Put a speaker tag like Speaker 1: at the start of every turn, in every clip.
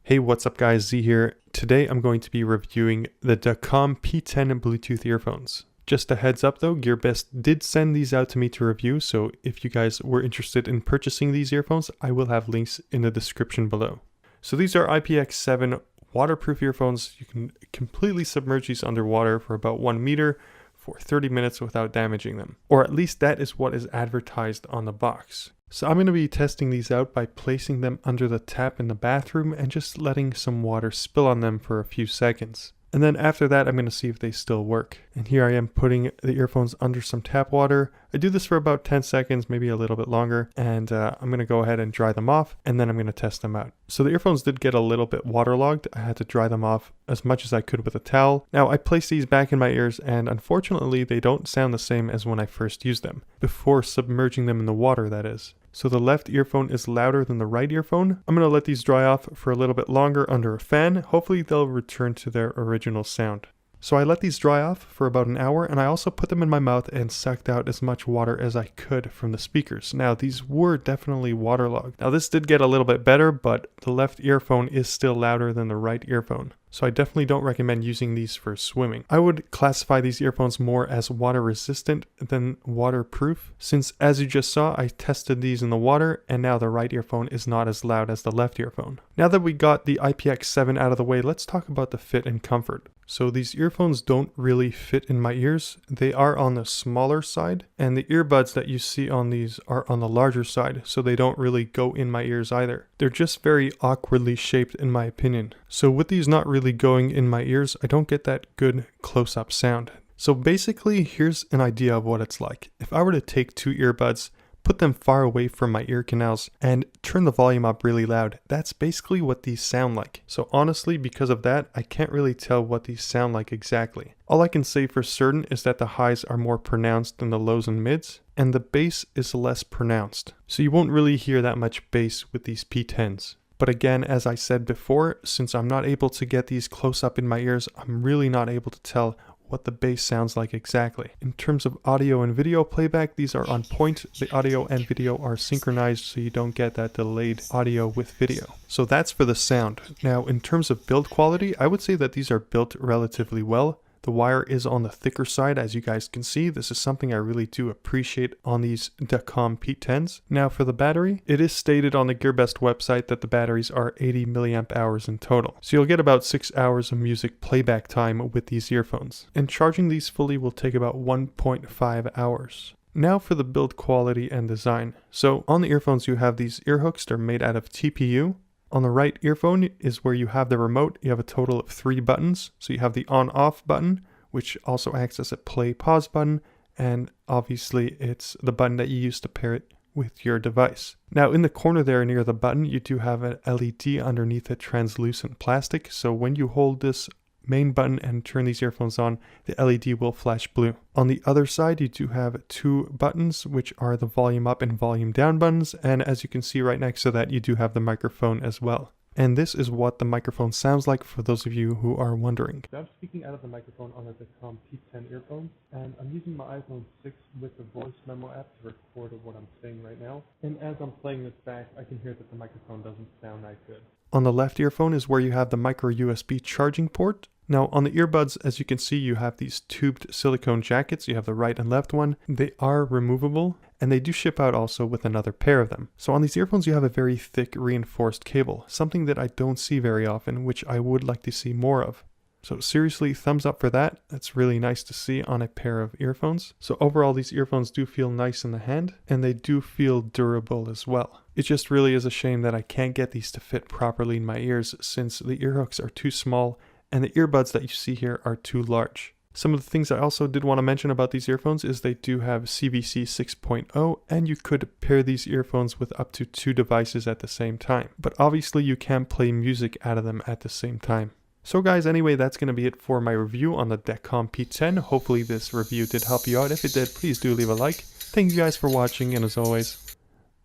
Speaker 1: Hey, what's up guys, Z here. Today I'm going to be reviewing the Dacom p10 Bluetooth earphones. Just a heads up though, Gearbest did send these out to me to review, so if you guys were interested in purchasing these earphones, I will have links in the description below. So these are IPX7 waterproof earphones. You can completely submerge these underwater for about 1 meter for 30 minutes without damaging them. Or at least that is what is advertised on the box. So I'm going to be testing these out by placing them under the tap in the bathroom and just letting some water spill on them for a few seconds. And then after that, I'm going to see if they still work. And here I am putting the earphones under some tap water. I do this for about 10 seconds, maybe a little bit longer. And I'm going to go ahead and dry them off, and then I'm going to test them out. So the earphones did get a little bit waterlogged. I had to dry them off as much as I could with a towel. Now I placed these back in my ears, and unfortunately they don't sound the same as when I first used them. Before submerging them in the water, that is. So the left earphone is louder than the right earphone. I'm going to let these dry off for a little bit longer under a fan. Hopefully they'll return to their original sound. So I let these dry off for about an hour, and I also put them in my mouth and sucked out as much water as I could from the speakers. Now these were definitely waterlogged. Now this did get a little bit better, but the left earphone is still louder than the right earphone. So I definitely don't recommend using these for swimming. I would classify these earphones more as water resistant than waterproof, since as you just saw, I tested these in the water and now the right earphone is not as loud as the left earphone. Now that we got the IPX7 out of the way, let's talk about the fit and comfort. So these earphones don't really fit in my ears. They are on the smaller side, and the earbuds that you see on these are on the larger side, so they don't really go in my ears either. They're just very awkwardly shaped in my opinion. So with these not really going in my ears, I don't get that good close-up sound. So basically, here's an idea of what it's like. If I were to take two earbuds, put them far away from my ear canals, and turn the volume up really loud, that's basically what these sound like. So honestly, because of that, I can't really tell what these sound like exactly. All I can say for certain is that the highs are more pronounced than the lows and mids, and the bass is less pronounced. So you won't really hear that much bass with these P10s. But again, as I said before, since I'm not able to get these close up in my ears, I'm really not able to tell what the bass sounds like exactly. In terms of audio and video playback, these are on point. The audio and video are synchronized, so you don't get that delayed audio with video. So that's for the sound. Now, in terms of build quality, I would say that these are built relatively well. The wire is on the thicker side, as you guys can see. This is something I really do appreciate on these Dacom P10s. Now for the battery, it is stated on the Gearbest website that the batteries are 80 milliamp hours in total. So you'll get about 6 hours of music playback time with these earphones. And charging these fully will take about 1.5 hours. Now for the build quality and design. So on the earphones you have these ear hooks. They're made out of TPU. On the right earphone is where you have the remote. You have a total of 3 buttons. So you have the on-off button, which also acts as a play-pause button, and obviously it's the button that you use to pair it with your device. Now in the corner there near the button, you do have an LED underneath a translucent plastic. So when you hold this main button and turn these earphones on, the LED will flash blue. On the other side, you do have 2 buttons, which are the volume up and volume down buttons, and as you can see right next to that, you do have the microphone as well. And this is what the microphone sounds like for those of you who are wondering. I'm speaking out of the microphone on the Dacom P10 earphones, and I'm using my iPhone 6 with the voice memo app to record what I'm saying right now. And as I'm playing this back, I can hear that the microphone doesn't sound that good. On the left earphone is where you have the micro USB charging port. Now on the earbuds, as you can see, you have these tubed silicone jackets. You have the right and left one. They are removable, and they do ship out also with another pair of them. So on these earphones, you have a very thick reinforced cable, something that I don't see very often, which I would like to see more of. So seriously, thumbs up for that. That's really nice to see on a pair of earphones. So overall, these earphones do feel nice in the hand, and they do feel durable as well. It just really is a shame that I can't get these to fit properly in my ears, since the ear hooks are too small and the earbuds that you see here are too large. Some of the things I also did want to mention about these earphones is they do have CVC 6.0, and you could pair these earphones with up to 2 devices at the same time. But obviously you can't play music out of them at the same time. So guys, anyway, that's going to be it for my review on the Dacom P10. Hopefully this review did help you out. If it did, please do leave a like. Thank you guys for watching, and as always,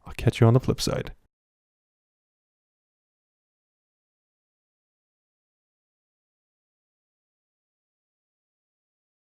Speaker 1: I'll catch you on the flip side.